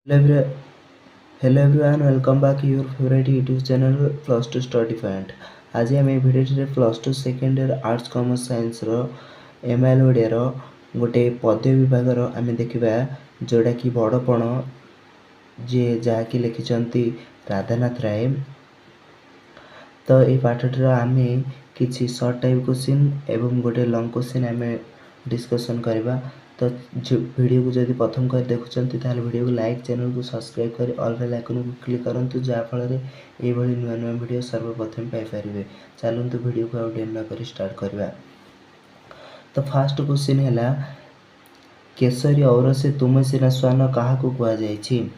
Hello every- Hello everyone, welcome back to your favorite YouTube channel Plus 2 Study Point। आज आम video plus two second year arts commerce science MIL Odia गोटे पद्य विभाग आम देखा जोड़ा कि बड़पण जी जहाँकि लिखिं राधानाथ राय। तो ये पाठटी आम किसी सर्ट टाइप क्वेश्चन एवं गोटे लंग क्वेश्चन आम डिस्कसन करवा। तो वीडियो को जब प्रथम कर देखुं वीडियो को लाइक, चैनल को सब्सक्राइब कर ऑल बेल आइकन को क्लिक करूँ जहाँफल ये नुआ नुआ वीडियो सर्वप्रथम पाइपर। चलतु वीडियो को आउट न कर स्टार्ट करवा। तो फास्ट क्वेश्चन है केसरी औरसे तुम सिना स्वान क्या कहुई।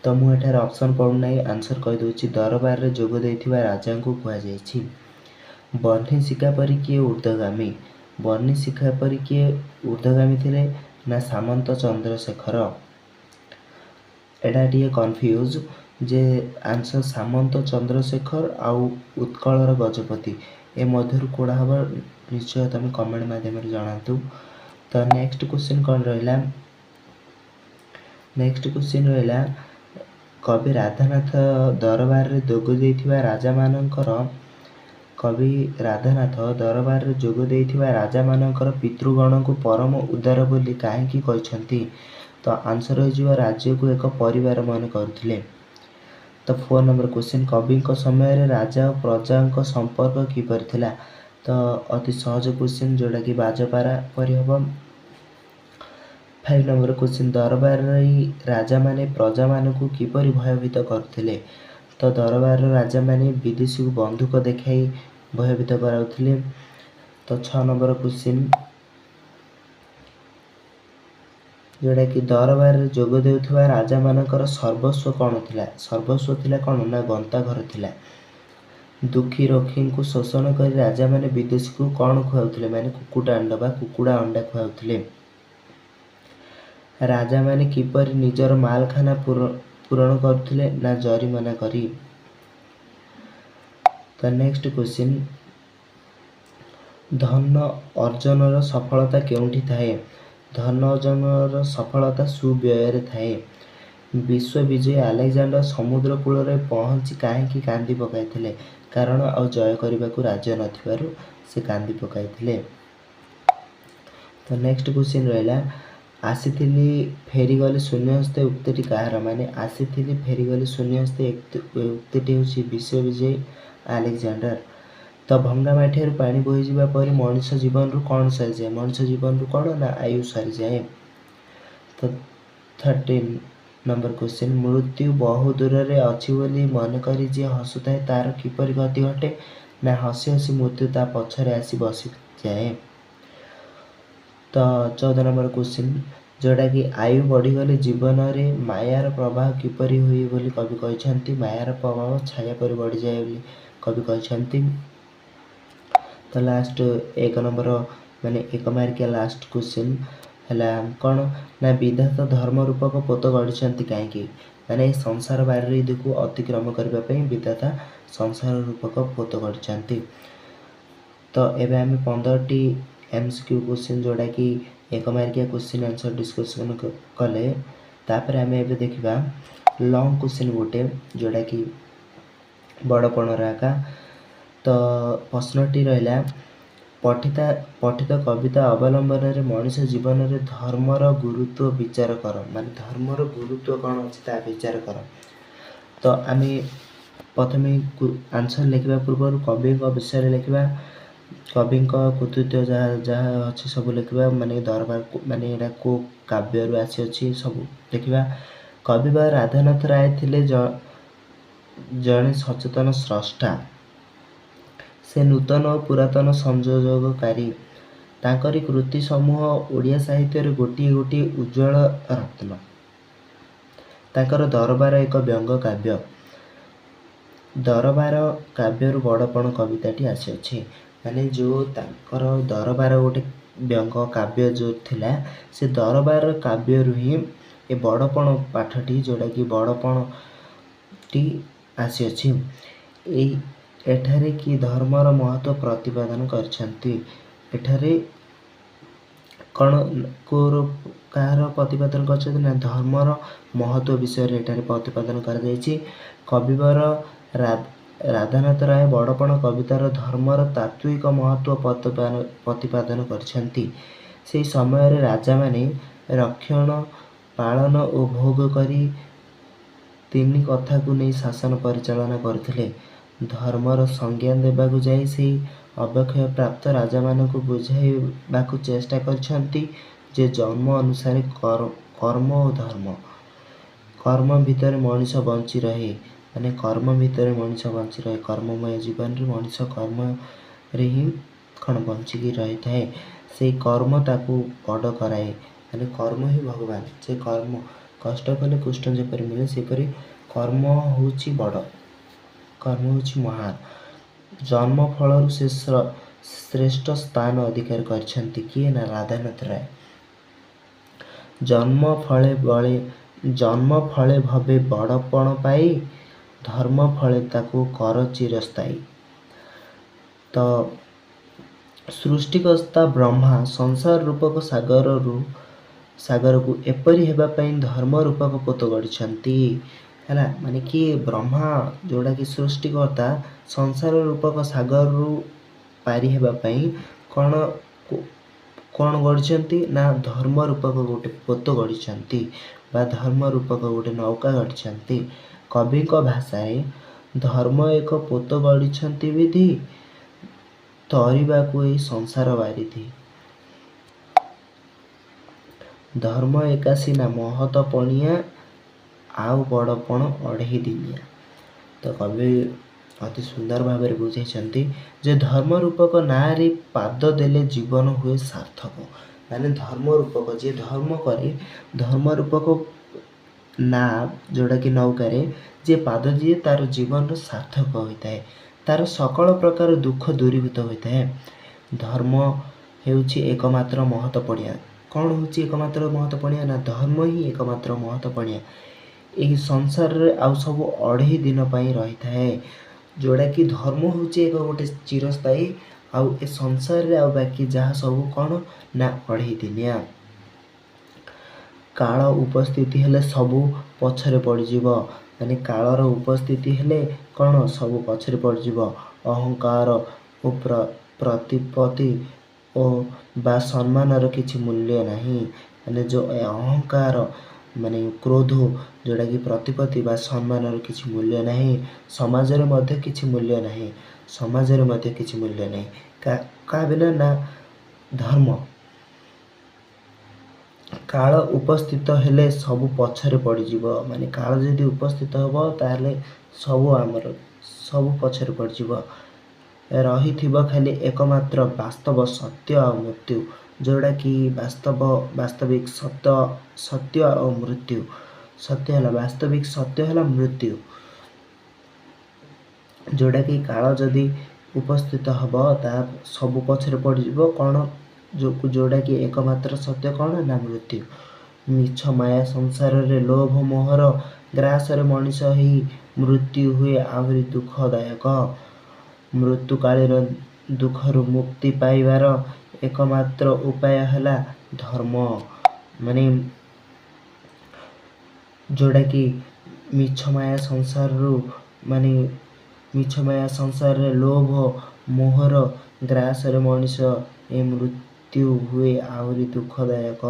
तो मुझे ऑप्शन पढ़ुना आंसर कहीदे दरबार में जोग देथिबा राजा को कहुई। बर्णी शिखा परी किए ऊर्ध्वगामी। बर्णी शिखा परी किए ऊर्ध्वगामी थिले ना सामंत चंद्रशेखर। एटा टे कन्फ्यूज जे आंसर सामंत चंद्रशेखर आउ उत्कलर गजपति ए मध्य कौड़ा हम निश्चय तुम कमेंट माध्यम जनातु। तो नेक्स्ट क्वेश्चन कौन रहा। नेक्स्ट क्वेश्चन रहा कवि राधानाथ दरबार में जोग देथिबा राजा मानकर कवि राधानाथ दरबार में जोग देथिबा राजा मानकर पितृगण को परम उदार बोली कहीं कहते। तो आंसर हो राज्य को एक परिवार मन करथिले। तो 4 नंबर क्वेश्चन कवि समय राजा और प्रजा संपर्क किपर थिला। तो अति सहज क्वेश्चन जोड़ा कि बाजपारा परि हम। 5 नंबर क्वेश्चन दरबार राजा माने प्रजा मान को किपरि भयभीत करथिले। तो दरबार राजा माने विदेशी को बंदूक देखाई भयभीत कराउथिले। तो 6 नंबर क्वेश्चन जोड़ा कि दरबार जोग देउथिबा राजा मानकर सर्वस्व कौन थिला। सर्वस्व थिला कौन ना गंता घर थिला। दुखी रक्षी को शोषण कर राजा माने विदेशी को कौन खुआउथिले माने कुकुड़ा अंडा बा कुकुड़ा अंडा खुआउथिले। राजा माने किपर निजर मालखाना पूरण करथिले ना जरिमाना करी। तो नेक्स्ट क्वेश्चन धन अर्जन सफलता केउंठी थाए। धन अर्जन सफलता सुव्यय थाए। विश्व विजय आलेक्जेंडर समुद्र कूल में पहुँची कहीं कांदी पकाई कारण आ जय करने को राज्य नथिबारु से कांदी पकाई। तो नेक्स्ट क्वेश्चन रहा आसीथिली फेरीगली शून्यहस्ते उक्ति कहार माने आसीथिली फेरीगली शून्यहस्ते उक्ति हूँ विश्व विजय आलेक्जेंडर। तो भंगा माठिया पानी बोही जावा पर मनुष्य जीवन रु कौन सरी जाए। मनुष्य जीवन रु कौन ना आयु सरी जाए। तो 13 नंबर क्वेश्चन मृत्यु बहु दूर रे अच्छी बोली मन करी जे हसुए तार किपरि गति घटे ना हसी हसी मृत्यु ता पछरे आसी बसी जाए। तो 14 नंबर क्वेश्चन जोड़ा कि आयु बढ़ीगले जीवन में मायार प्रभाव किपरि हुए बोली कवि कहते। मायार प्रभाव छाया पर बढ़ी जाए बोली कवि कहते। तो लास्ट 1 नंबर माने 1 मार्किया लास्ट क्वेश्चन है कौन ना विधाता धर्म रूपक पोत गढ़ी कहीं माने संसार बारिधि को अतिक्रम करने विधाता संसार रूपक पोत गढ़ी। तो एबे आम 15टी MCQ क्वेश्चन जोड़ा कि 1 मार्किया क्वेश्चन आंसर डिस्कसन कले तापर आम एबे देखा लंग क्वेश्चन गोटे जोड़ा कि बड़पण आका। तो प्रश्नटी रहा पठित कविता अवलंबन में मनीष जीवन में धर्मर गुरुत्व विचार कर माने धर्मर गुरुत्व कौन अच्छी विचार कर। तो आम प्रथम आंसर लिखा पूर्व कवि विषय लिखा कवि कृतित्व जहाँ जहाँ अच्छी सब लिखा माने दरबार माने यहाँ को काव्य आसी सब लिखा। कवि बा राधानाथ राय थिले जड़े सचेतन स्रष्टा। से नूतन और पुरातन संयोजककारी तांकरी कृति समूह ओडिया साहित्य गोटे गोटे उज्ज्वल रत्न। तांकर दरबार एक व्यंग काव्य। दरबार काव्य बड़पण कविताटी आसी माने जो तांकर दरबार गोटे व्यंग काव्य जो थिला से दरबार काव्य ही ए बड़पण पाठटी जोड़ा कि बड़पण टी आसी एठारे कि धर्मर महत्व प्रतिपादन करछंती। एठारे कौन कोर କାହାର ପ୍ରତିପାଦନ କରିଛନ୍ତି ନା ଧର୍ମର ମହତ୍ତ୍ୱ ବିଷୟରେ ଏଠାରେ ପ୍ରତିପାଦନ କରାଯାଇଛି। କବିବର ରାଧାନାଥ ରାୟ ବଡ଼ପଣ କବିତାର ଧର୍ମର ତାତ୍ତ୍ୱିକ ମହତ୍ତ୍ୱ ପ୍ରତିପାଦନ କରିଛନ୍ତି। ସେହି ସମୟରେ ରାଜାମାନେ ରକ୍ଷଣ ପାଳନ ଓ ଭୋଗ କରି ତିନି କଥାକୁ ନେଇ ଶାସନ ପରିଚାଳନା କରୁଥିଲେ। ଧର୍ମର ସଂଜ୍ଞା ଦେବାକୁ ଯାଇ ସେହି ଅବକ୍ଷୟ ପ୍ରାପ୍ତ ରାଜାମାନଙ୍କୁ ବୁଝାଇବାକୁ ଚେଷ୍ଟା କରିଛନ୍ତି ଯେ ଜନ୍ମ ଅନୁସାରେ କର୍ମ ଓ ଧର୍ମ। କର୍ମ ଭିତରେ ମଣିଷ ବଞ୍ଚି ରହେ, କର୍ମମୟ ଜୀବନରେ ମଣିଷ କର୍ମରେ ହିଁ ବଞ୍ଚିକି ରହିଥାଏ। ସେଇ କର୍ମ ତାକୁ ବଡ଼ କରାଏ, କର୍ମ ହିଁ ଭଗବାନ। ସେ କର୍ମ କଷ୍ଟ କଲେ କୃଷ୍ଣ ଯେପରି ମିଳେ, ସେପରି କର୍ମ ହେଉଛି ବଡ଼, କର୍ମ ହେଉଛି ମହାନ। ଜନ୍ମ ଫଳରୁ ସେ ଶ୍ରେଷ୍ଠ ସ୍ଥାନ ଅଧିକାର କରିଛନ୍ତି। କିଏ ନା ରାଧାନାଥ ରାୟ। ଜନ୍ମ ଫଳେ ଭବେ ବଡ଼ପଣ ପାଇ, ଧର୍ମ ଫଳେ ତାକୁ କର ଚିରସ୍ଥାୟୀ। ତ ସୃଷ୍ଟିକର୍ତ୍ତା ବ୍ରହ୍ମା ସଂସାର ରୂପକ ସାଗରକୁ ଏପରି ହେବା ପାଇଁ ଧର୍ମ ରୂପକ ପୋତ ଗଢ଼ିଛନ୍ତି। ହେଲା, କିଏ ବ୍ରହ୍ମା, ଯେଉଁଟାକି ସୃଷ୍ଟିକର୍ତ୍ତା, ସଂସାର ରୂପକ ସାଗରରୁ ପାରି ହେବା ପାଇଁ କ'ଣ ଗଢ଼ିଛନ୍ତି ନା ଧର୍ମ ରୂପକ ଗୋଟେ ପୋତ ଗଢ଼ିଛନ୍ତି ବା ଧର୍ମ ରୂପକ ଗୋଟେ ନୌକା ଗଢ଼ିଛନ୍ତି। କବିଙ୍କ ଭାଷାରେ ଧର୍ମ ଏକ ପୋତ ଗଢ଼ିଛନ୍ତି ବିଧି, ତରିବାକୁ ଏଇ ସଂସାର ବାରିଧି। ଧର୍ମ ଏକା ସିନା ମହତ ପଣିଆ, ଆଉ ବଡ଼ପଣ ଅଢ଼େଇ ଦିନିଆ। ତ କବି ଅତି ସୁନ୍ଦର ଭାବରେ ବୁଝାଇଛନ୍ତି ଯେ ଧର୍ମ ରୂପକ ନାଁରେ ପାଦ ଦେଲେ ଜୀବନ ହୁଏ ସାର୍ଥକ। ଧର୍ମ ରୂପକ ଯିଏ ଧର୍ମ କରେ, ଧର୍ମ ରୂପକ ନାଁ ଯେଉଁଟାକି ନୌକାରେ ଯିଏ ପାଦ ଦିଏ, ତାର ଜୀବନର ସାର୍ଥକ ହୋଇଥାଏ, ତାର ସକଳ ପ୍ରକାର ଦୁଃଖ ଦୂରୀଭୂତ ହୋଇଥାଏ। ଧର୍ମ ହେଉଛି ଏକମାତ୍ର ମହତ ପଣିଆ। କ'ଣ ହେଉଛି ଏକମାତ୍ର ମହତ ପଣିଆ? ନା ଧର୍ମ ହିଁ ଏକମାତ୍ର ମହତ ପଣିଆ। ଏହି ସଂସାରରେ ଆଉ ସବୁ ଅଢ଼େଇ ଦିନ ପାଇଁ ରହିଥାଏ, ଯେଉଁଟାକି ଧର୍ମ ହେଉଛି ଏକ ଗୋଟେ ଚିରସ୍ଥାୟୀ, ଆଉ ଏ ସଂସାରରେ ଆଉ ବାକି ଯାହା ସବୁ କ'ଣ ନା ଅଢ଼େଇ ଦିନିଆ। କାଳ ଉପସ୍ଥିତି ହେଲେ ସବୁ ପଛରେ ପଡ଼ିଯିବ। କାଳର ଉପସ୍ଥିତି ହେଲେ କ'ଣ ସବୁ ପଛରେ ପଡ଼ିଯିବ। ଅହଙ୍କାର ଓ ପ୍ରତିପତ୍ତି ଓ ବା ସମ୍ମାନର କିଛି ମୂଲ୍ୟ ନାହିଁ। ଯେଉଁ ଅହଙ୍କାର କ୍ରୋଧ, ଯେଉଁଟାକି ପ୍ରତିପତ୍ତି ବା ସମ୍ମାନର କିଛି ମୂଲ୍ୟ ନାହିଁ। ସମାଜରେ ମଧ୍ୟ କିଛି ମୂଲ୍ୟ ନାହିଁ। କାହା ବିନା? ନା ଧର୍ମ। କାଳ ଉପସ୍ଥିତ ହେଲେ ସବୁ ପଛରେ ପଡ଼ିଯିବ। କାଳ ଯଦି ଉପସ୍ଥିତ ହେବ ତାହେଲେ ସବୁ ପଛରେ ପଡ଼ିଯିବ। ରହିଥିବ ଖାଲି ଏକମାତ୍ର ବାସ୍ତବ ସତ୍ୟ ଆଉ ମୃତ୍ୟୁ, ଯେଉଁଟାକି ବାସ୍ତବିକ ସତ୍ୟ ଆଉ ମୃତ୍ୟୁ। ବାସ୍ତବିକ ସତ୍ୟ ହେଲା ମୃତ୍ୟୁ, ଯେଉଁଟାକି କାଳ ଯଦି ଉପସ୍ଥିତ ହେବ ତାହା ସବୁ ପଛରେ ପଡ଼ିଯିବ। କ'ଣ? ଯେଉଁଟାକି ଏକମାତ୍ର ସତ୍ୟ କ'ଣ ନା ମୃତ୍ୟୁ। ମିଛ ମାୟା ସଂସାରରେ ଲୋଭ ମୋହର ଗ୍ରାସରେ ମଣିଷ ହେଇ ମୃତ୍ୟୁ ହୁଏ ଆହୁରି ଦୁଃଖଦାୟକ। ମୃତ୍ୟୁକାଳୀନ ଦୁଃଖରୁ ମୁକ୍ତି ପାଇବାର ଏକମାତ୍ର ଉପାୟ ହେଲା ଧର୍ମ। ଯେଉଁଟାକି ମିଛ ମାୟା ସଂସାରରେ ଲୋଭ ମୋହର ଗ୍ରାସରେ ମଣିଷ ଏ ମୃତ୍ୟୁ ହୁଏ ଆହୁରି ଦୁଃଖଦାୟକ।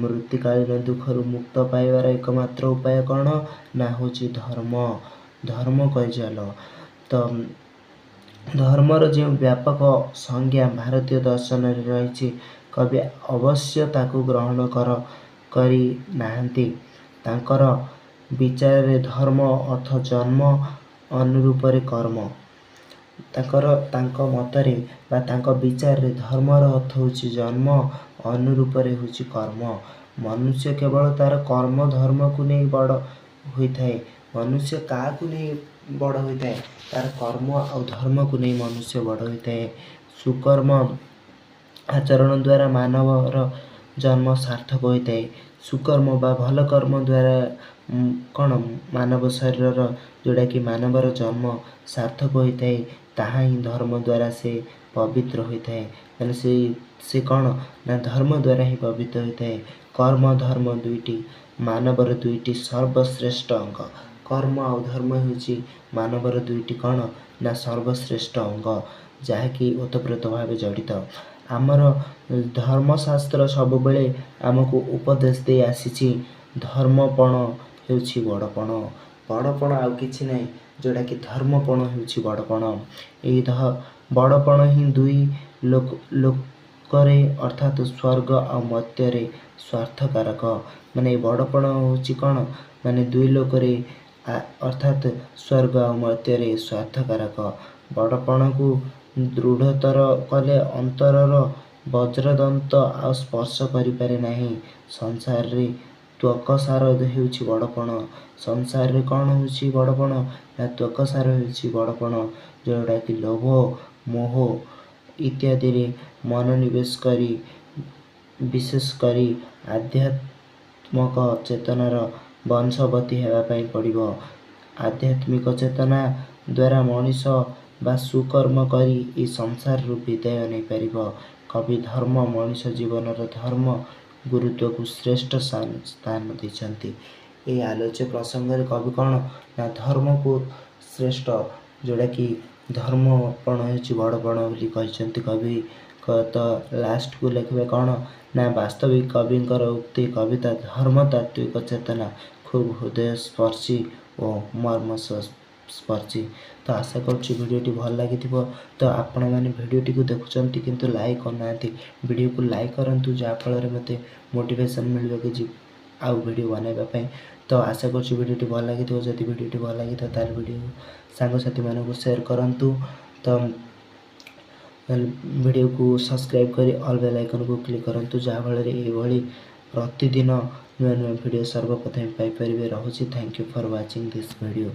ମୃତ୍ୟୁକାଳୀନ ଦୁଃଖରୁ ମୁକ୍ତ ପାଇବାର ଏକମାତ୍ର ଉପାୟ କ'ଣ ନା ହେଉଛି ଧର୍ମ। ଧର୍ମ କହିଚାଲ। ତ ଧର୍ମର ଯେଉଁ ବ୍ୟାପକ ସଂଜ୍ଞା ଭାରତୀୟ ଦର୍ଶନରେ ରହିଛି, କବି ଅବଶ୍ୟ ତାକୁ ଗ୍ରହଣ କରି ନାହାନ୍ତି। ତାଙ୍କର ବିଚାରରେ ଧର୍ମ ଅର୍ଥ ଜନ୍ମ ଅନୁରୂପରେ କର୍ମ। ତାଙ୍କ ମତରେ ବା ତାଙ୍କ ବିଚାରରେ ଧର୍ମର ଅର୍ଥ ହେଉଛି ଜନ୍ମ, ଅନୁରୂପରେ ହେଉଛି କର୍ମ। ମନୁଷ୍ୟ କେବଳ ତାର କର୍ମ ଧର୍ମକୁ ନେଇ ବଡ଼ ହୋଇଥାଏ। ମନୁଷ୍ୟ କାହାକୁ ନେଇ ବଡ଼ ହୋଇଥାଏ? ତାର କର୍ମ ଆଉ ଧର୍ମକୁ ନେଇ ମନୁଷ୍ୟ ବଡ଼ ହୋଇଥାଏ। ସୁକର୍ମ ଆଚରଣ ଦ୍ୱାରା ମାନବର ଜନ୍ମ ସାର୍ଥକ ହୋଇଥାଏ। ସୁକର୍ମ ବା ଭଲ କର୍ମ ଦ୍ୱାରା ମାନବ ଶରୀରର, ଯେଉଁଟାକି ମାନବର ଜନ୍ମ ସାର୍ଥକ ହୋଇଥାଏ। ତାହା ହିଁ ଧର୍ମ ଦ୍ୱାରା ସେ ପବିତ୍ର ହୋଇଥାଏ। ମାନେ ସେ କ'ଣ ନା ଧର୍ମ ଦ୍ୱାରା ହିଁ ପବିତ୍ର ହୋଇଥାଏ। କର୍ମ ଧର୍ମ ଦୁଇଟି ମାନବର ଦୁଇଟି ସର୍ବଶ୍ରେଷ୍ଠ ଅଙ୍ଗ। କର୍ମ ଆଉ ଧର୍ମ ହେଉଛି ମାନବର ଦୁଇଟି କ'ଣ ନା ସର୍ବଶ୍ରେଷ୍ଠ ଅଙ୍ଗ, ଯାହାକି ଓତପ୍ରୋତ ଭାବେ ଜଡ଼ିତ। ଆମର ଧର୍ମଶାସ୍ତ୍ର ସବୁବେଳେ ଆମକୁ ଉପଦେଶ ଦେଇ ଆସିଛି, ଧର୍ମପଣ ହେଉଛି ବଡ଼ପଣ। ବଡ଼ପଣ ଆଉ କିଛି ନାହିଁ, ଯେଉଁଟାକି ଧର୍ମପଣ ହେଉଛି ବଡ଼ପଣ। ଏହି ବଡ଼ପଣ ହିଁ ଦୁଇ ଲୋକରେ ଅର୍ଥାତ୍ ସ୍ୱର୍ଗ ଆଉ ମର୍ତ୍ତ୍ୟରେ ସ୍ୱାର୍ଥକାରକ। ମାନେ ଏ ବଡ଼ପଣ ହେଉଛି କ'ଣ ମାନେ ଦୁଇ ଲୋକରେ ଅର୍ଥାତ୍ ସ୍ୱର୍ଗ ଆଉ ମର୍ତ୍ତ୍ୟରେ ସ୍ୱାର୍ଥକାରକ। ବଡ଼ପଣକୁ ଦୃଢ଼ତର କଲେ ଅନ୍ତରର ବଜ୍ରଦନ୍ତ ଆଉ ସ୍ପର୍ଶ କରିପାରେ ନାହିଁ। ସଂସାରରେ ତ୍ୱକସାର ହେଉଛି ବଡ଼ପଣ। ସଂସାରରେ କ'ଣ ହେଉଛି ବଡ଼ପଣ ନା ତ୍ୱକସାର ହେଉଛି ବଡ଼ପଣ, ଯେଉଁଟାକି ଲୋଭ ମୋହ ଇତ୍ୟାଦିରେ ମନୋନିବେଶ କରି ବିଶେଷ କରି ଆଧ୍ୟାତ୍ମିକ ଚେତନାର ବଶବର୍ତ୍ତୀ ହେବା ପାଇଁ ପଡ଼ିବ। ଆଧ୍ୟାତ୍ମିକ ଚେତନା ଦ୍ୱାରା ମଣିଷ ବା ସୁକର୍ମ କରି ଏ ସଂସାରରୁ ବିଦାୟ ନେଇପାରିବ। କବି ଧର୍ମ ମଣିଷ ଜୀବନର ଧର୍ମ ଗୁରୁତ୍ୱକୁ ଶ୍ରେଷ୍ଠ ସ୍ଥାନ ଦେଇଛନ୍ତି। ଏହି ଆଲୋଚ୍ୟ ପ୍ରସଙ୍ଗରେ କବି କ'ଣ ନା ଧର୍ମକୁ ଶ୍ରେଷ୍ଠ, ଯେଉଁଟାକି ଧର୍ମପଣ ହେଉଛି ବଡ଼ପଣ ବୋଲି କହିଛନ୍ତି କବି। ତ ଲାଷ୍ଟକୁ ଲେଖିବେ କ'ଣ ନା ବାସ୍ତବିକ କବିଙ୍କର ଉକ୍ତି କବିତା ଧର୍ମତାତ୍ତ୍ୱିକ ଚେତନା ଖୁବ୍ ହୃଦୟସ୍ପର୍ଶୀ ଓ ମର୍ମସ୍ପର୍ଶୀ। ତ ଆଶା କରୁଛି ଭିଡ଼ିଓଟି ଭଲ ଲାଗିଥିବ। ତ ଆପଣମାନେ ଭିଡ଼ିଓଟିକୁ ଦେଖୁଛନ୍ତି କିନ୍ତୁ ଲାଇକ୍ କରୁନାହାନ୍ତି, ଭିଡ଼ିଓକୁ ଲାଇକ୍ କରନ୍ତୁ, ଯାହାଫଳରେ ମୋତେ ମୋଟିଭେସନ୍ ମିଳିବ କିଛି ଆଉ ଭିଡ଼ିଓ ବନାଇବା ପାଇଁ। ତ ଆଶା କରୁଛି ଭିଡ଼ିଓଟି ଭଲ ଲାଗିଥିବ। ଯଦି ଭିଡ଼ିଓଟି ଭଲ ଲାଗିଥିବ ତାହେଲେ ଭିଡ଼ିଓ ସାଙ୍ଗସାଥିମାନଙ୍କୁ ସେୟାର କରନ୍ତୁ। ତ ଭିଡ଼ିଓକୁ ସବସ୍କ୍ରାଇବ୍ କରି ଅଲ୍ ବେଲ୍ ଆଇକନ୍କୁ କ୍ଲିକ୍ କରନ୍ତୁ, ଯାହାଫଳରେ ଏଇଭଳି ପ୍ରତିଦିନ ନୂଆ ନୂଆ ଭିଡ଼ିଓ ସର୍ବପ୍ରଥମେ ପାଇପାରିବେ। ରହୁଛି। Thank you for watching this video.